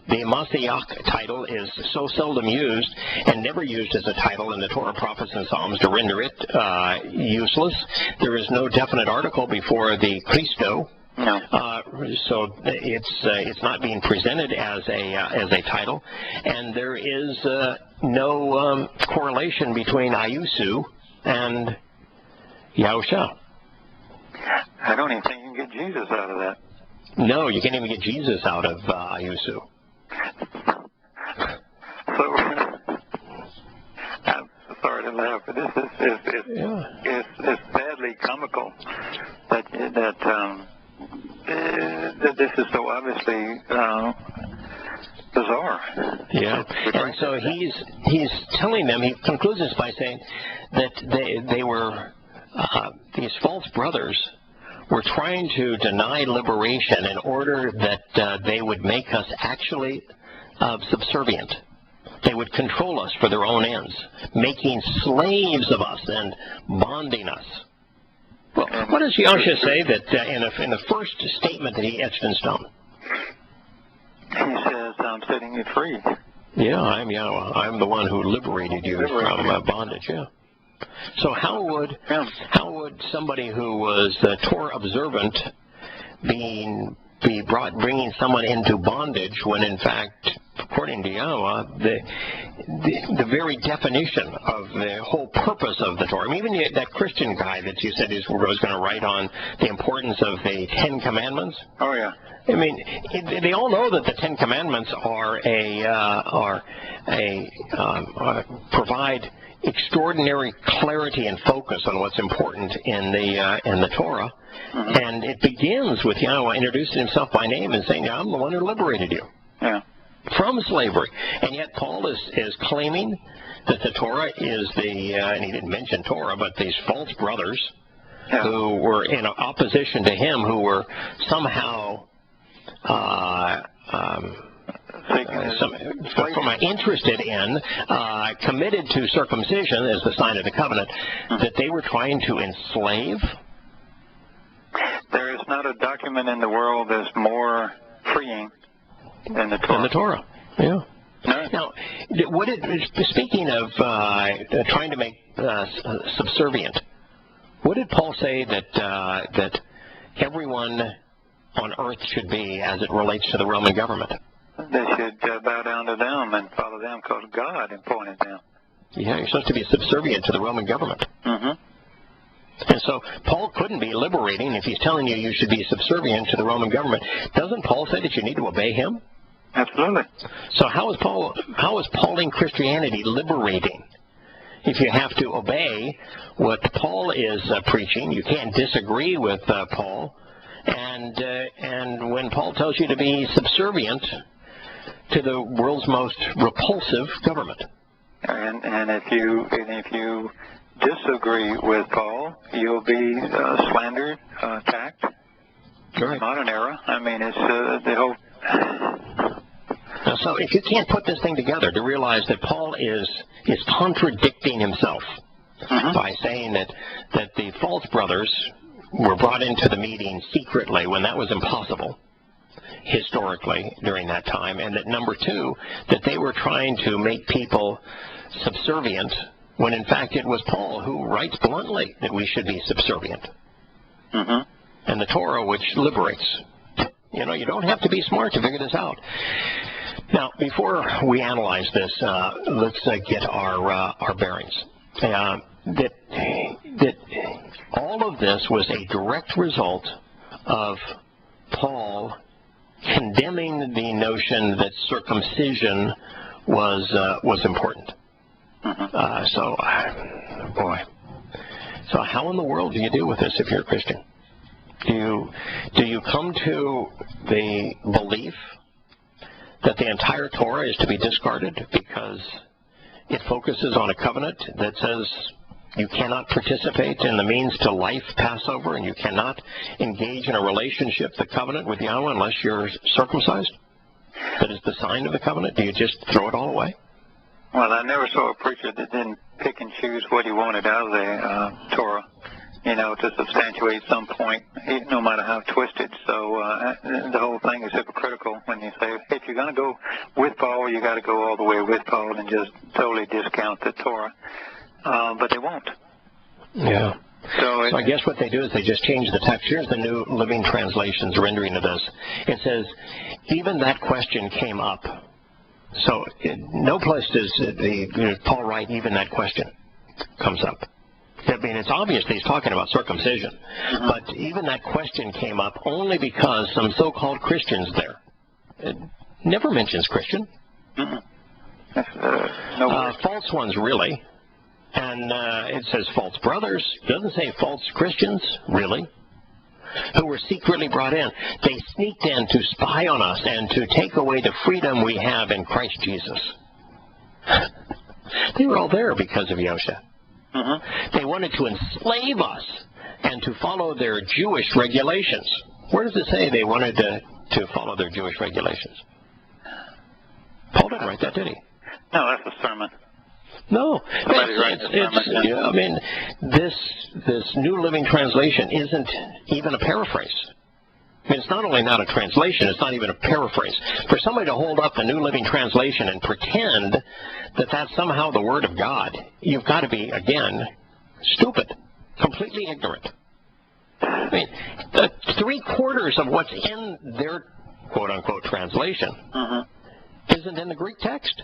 The Mashiach title is so seldom used and never used as a title in the Torah, prophets, and Psalms to render it useless. There is no definite article before the Christo, no. So it's not being presented as a title, and there is no correlation between Iusu and Yahusha. I don't even think you can get Jesus out of that. No, you can't even get Jesus out of Iusu. So, I'm sorry to laugh, but this is sadly comical that this is so obviously bizarre. Yeah, and so he's telling them. He concludes this by saying that they were these false brothers were trying to deny liberation in order that they would make us actually subservient. They would control us for their own ends, making slaves of us and bonding us. Well, what does Yahusha say that in the first statement that he etched in stone? He says, I'm setting you free. Yeah, I'm Yahowah. I'm the one who liberated you from bondage, yeah. So how would somebody who was Torah observant bringing someone into bondage when, in fact, according to Yahowah, the very definition of the whole purpose of the Torah, I mean, even that Christian guy that you said was going to write on the importance of the 10 Commandments? Oh, yeah. I mean, they all know that the 10 Commandments provide extraordinary clarity and focus on what's important in the Torah, and it begins with Yahowah introducing himself by name and saying, "I'm the one who liberated you from slavery." And yet Paul is claiming that the Torah is and he didn't mention Torah, but these false brothers who were in opposition to him, who were somehow interested in, committed to circumcision as the sign of the covenant, that they were trying to enslave? There is not a document in the world that's more freeing than the Torah. Than the Torah, yeah. No. Now, speaking of trying to make subservient, what did Paul say that everyone on earth should be as it relates to the Roman government? They should bow down to them and follow them because God appointed them. Yeah, you're supposed to be subservient to the Roman government. Mm-hmm. And so Paul couldn't be liberating if he's telling you you should be subservient to the Roman government. Doesn't Paul say that you need to obey him? Absolutely. So how is Pauline Christianity liberating? If you have to obey what Paul is preaching, you can't disagree with Paul. And when Paul tells you to be subservient to the world's most repulsive government. And if you disagree with Paul, you'll be slandered, attacked. Right. Modern era. I mean, it's the whole. So if you can't put this thing together to realize that Paul is contradicting himself by saying that the false brothers were brought into the meeting secretly when that was impossible historically during that time, and that number two, that they were trying to make people subservient when in fact it was Paul who writes bluntly that we should be subservient. And the Torah, which liberates. You know, you don't have to be smart to figure this out. Now, before we analyze this, let's get our bearings. That all of this was a direct result of Paul condemning the notion that circumcision was important. So how in the world do you deal with this if you're a Christian? Do you come to the belief that the entire Torah is to be discarded because it focuses on a covenant that says you cannot participate in the means to life Passover, and you cannot engage in a relationship, the covenant with Yahowah, unless you're circumcised? That is the sign of the covenant? Do you just throw it all away? Well, I never saw a preacher that didn't pick and choose what he wanted out of the Torah, you know, to substantiate some point, no matter how twisted. So the whole thing is hypocritical when you say, if you're going to go with Paul, you got to go all the way with Paul and just totally discount the Torah. But they won't. Yeah. So I guess what they do is they just change the text. Here's the New Living Translation's rendering of this. It says, even that question came up. So no place does Paul write even that question comes up. I mean, it's obvious that he's talking about circumcision. But even that question came up only because some so-called Christians there. It never mentions Christian. False ones, really. And it says false brothers. It doesn't say false Christians, really, who were secretly brought in. They sneaked in to spy on us and to take away the freedom we have in Christ Jesus. They were all there because of Yosha. They wanted to enslave us and to follow their Jewish regulations. Where does it say they wanted to follow their Jewish regulations? Paul didn't write that, did he? No, that's a sermon. No. Yeah, I mean, this New Living Translation isn't even a paraphrase. I mean, it's not only not a translation, it's not even a paraphrase. For somebody to hold up the New Living Translation and pretend that that's somehow the Word of God, you've got to be, again, stupid, completely ignorant. I mean, 3/4 of what's in their quote-unquote translation isn't in the Greek text.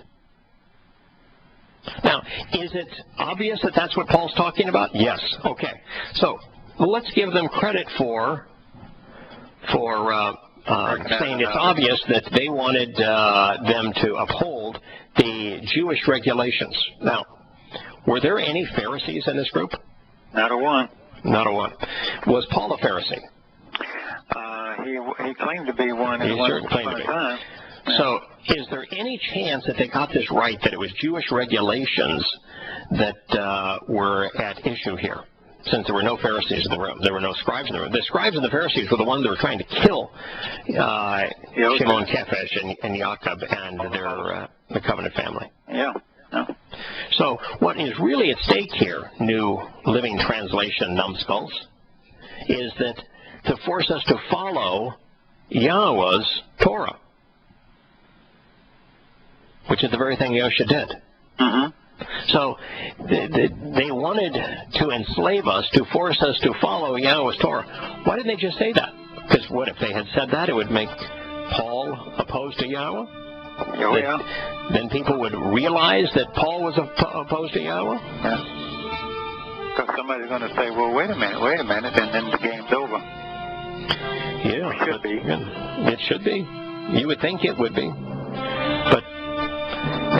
Now, is it obvious that that's what Paul's talking about? Yes. Okay. So let's give them credit for saying it's obvious that they wanted them to uphold the Jewish regulations. Now, were there any Pharisees in this group? Not a one. Not a one. Was Paul a Pharisee? He claimed to be one. He certainly claimed to be. Time. So is there any chance that they got this right, that it was Jewish regulations that were at issue here? since there were no Pharisees in the room, there were no scribes in the room. The scribes and the Pharisees were the ones that were trying to kill Shimon, Kephesh, and Jacob and the covenant family. Yeah. So what is really at stake here, New Living Translation numbskulls, is that to force us to follow Yahowah's Torah, which is the very thing Yosha did. Mm-hmm. So they wanted to enslave us, to force us to follow Yahowah's Torah. Why didn't they just say that? Because what if they had said that? It would make Paul opposed to Yahowah? Oh, yeah. Then people would realize that Paul was opposed to Yahowah? Yeah. Because somebody's going to say, well, wait a minute, and then the game's over. Yeah. It should be. Yeah, it should be. You would think it would be. But,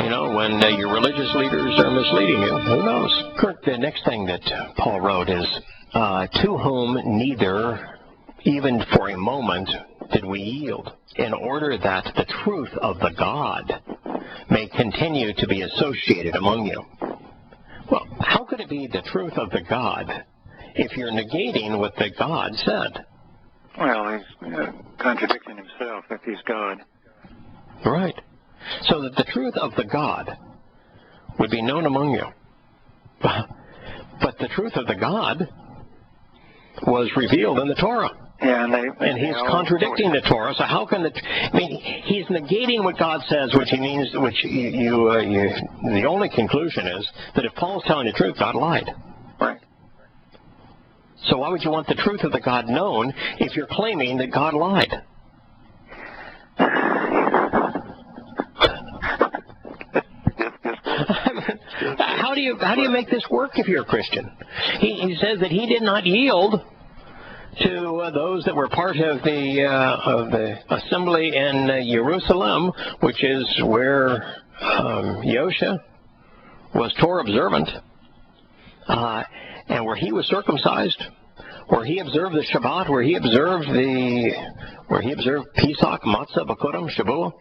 you know, when your religious leaders are misleading you, who knows? Kirk, the next thing that Paul wrote is, to whom neither, even for a moment, did we yield, in order that the truth of the God may continue to be associated among you. Well, how could it be the truth of the God if you're negating what the God said? Well, he's contradicting himself if he's God. Right. So that the truth of the God would be known among you. But the truth of the God was revealed in the Torah. Yeah, and he's contradicting the Torah. So how can he's negating what God says, which he means, which the only conclusion is that if Paul's telling the truth, God lied. Right. So why would you want the truth of the God known if you're claiming that God lied? How do you make this work if you're a Christian? He says that he did not yield to those that were part of the assembly in Jerusalem, which is where Yosha was Torah observant, and where he was circumcised, where he observed the Shabbat, where he observed Pesach, Matzah, Bakurim, Shavuot,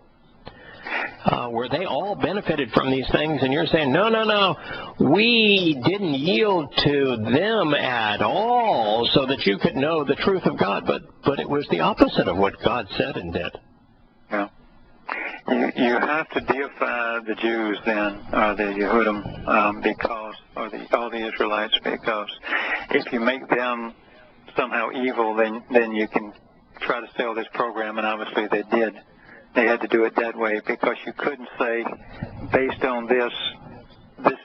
where they all benefited from these things, and you're saying, no, we didn't yield to them at all so that you could know the truth of God, but it was the opposite of what God said and did. Yeah. You have to deify the Jews then, or the Yehudim, because, or all the Israelites, because if you make them somehow evil, then you can try to sell this program, and obviously they did. They had to do it that way because you couldn't say, based on this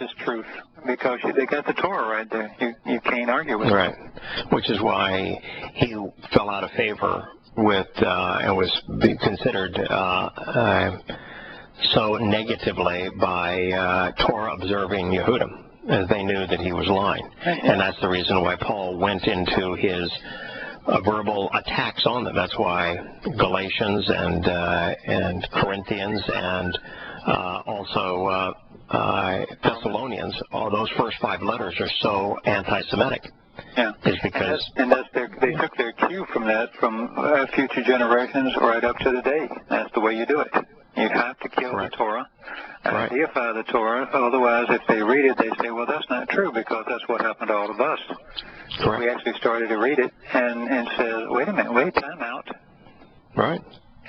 is truth, because they got the Torah right there. You can't argue with it. Right, which is why he fell out of favor with and was considered so negatively by Torah-observing Yehudim, as they knew that he was lying. And that's the reason why Paul went into his verbal attacks on them. That's why Galatians and Corinthians and also Thessalonians, all those first 5 letters are so anti-Semitic. Yeah, is because they took their cue from that from future generations right up to today. That's the way you do it. You have to kill the Torah, deify the Torah. Otherwise, if they read it, they say, well, that's not true because that's what happened to all of us. Correct. We actually started to read it and said, wait a minute, time out. Right.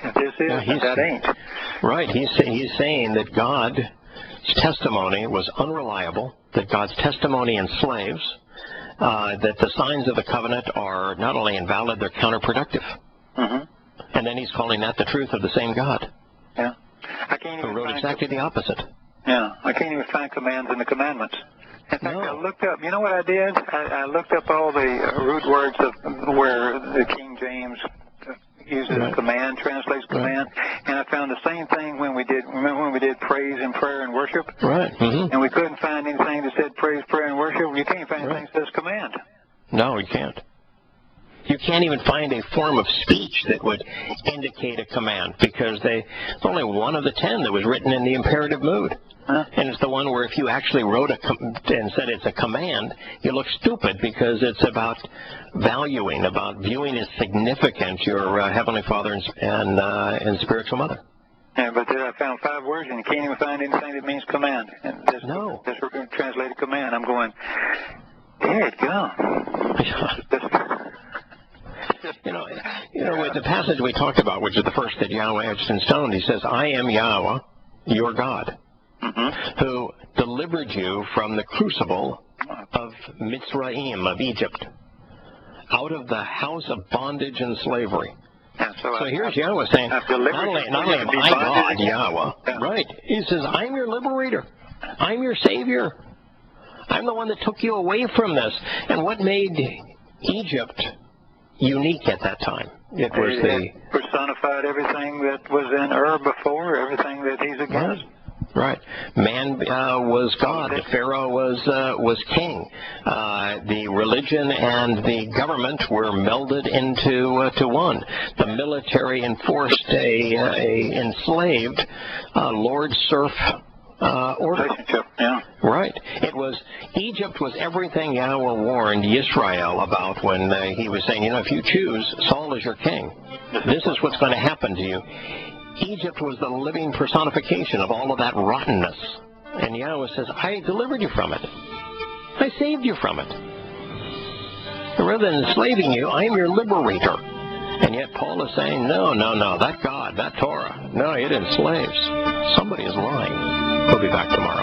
If this is, that ain't. Right. He's saying that God's testimony was unreliable, that God's testimony enslaves, that the signs of the covenant are not only invalid, they're counterproductive. Mm-hmm. And then he's calling that the truth of the same God. Yeah. I can't even who wrote exactly the opposite. Yeah. I can't even find commands in the commandments. In fact, I looked up, you know what I did? I looked up all the root words of where the King James uses command, translates command, and I found the same thing when we did praise and prayer and worship? Right. Mm-hmm. And we couldn't find anything that said praise, prayer, and worship. You can't find anything that says command. No, you can't. You can't even find a form of speech that would indicate a command because it's only one of the 10 that was written in the imperative mood. And it's the one where if you actually wrote and said it's a command, you look stupid because it's about valuing, about viewing as significant your Heavenly Father and spiritual mother. Yeah, but then I found 5 words and you can't even find anything that means command. And just translated command. I'm going, Dead God. With the passage we talked about, which is the first that Yahweh etched in stone, he says, I am Yahweh, your God, who delivered you from the crucible of Mitzrayim, of Egypt, out of the house of bondage and slavery. So here's Yahweh saying, not only am I God, Yahweh, right? He says, I'm your liberator. I'm your savior. I'm the one that took you away from this. And what made Egypt unique at that time? It was the personified everything that was in before, everything that he's against. Right. Man was God. Pharaoh was king. The religion and the government were melded into one. The military enforced a enslaved lord-serf order. Yeah. Right. Egypt was everything Yahweh warned Israel about when he was saying, if you choose Saul as your king, this is what's going to happen to you. Egypt was the living personification of all of that rottenness. And Yahweh says, I delivered you from it. I saved you from it. And rather than enslaving you, I am your liberator. And yet Paul is saying, no, that God, that Torah, no, it enslaves. Somebody is lying. We'll be back tomorrow.